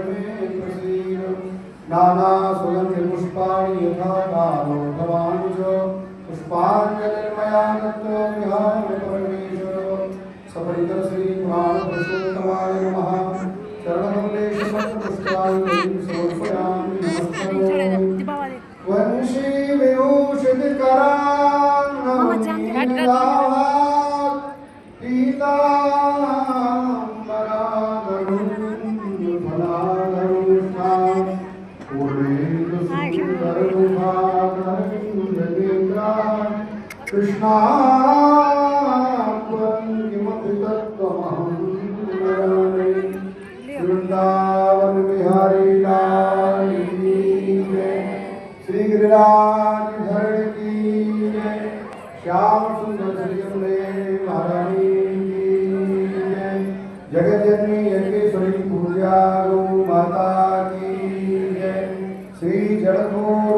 में प्रसीद नाना सुगंधि पुष्पाणि यथा कालो भवानुज पुष्पाञ्जलिर्मया दत्तो विहाय परमेश्वर सपरिकर श्री पुराण पुरुषोत्तमाय नमः चरणकमलेषु पद्मपुष्पाणि समर्पयामि नमस्कारो वंशी विभूषितकरान् नमामि पीताम्बराधरुन्फलाधरुष्ठां पूर्णेन्दुसुन्दरमुखाधरन्धनेत्रान् कृष्णात्वं किमपि तत्त्वमहं वदामि वृन्दावन बिहारी लाल की जय श्री गिरिराज धरण की जय श्याम सुंदर श्री अम्बे महारानी की जय जगत जननी यज्ञेश्वरी पूजा गौ माता की जय श्री जड़कोर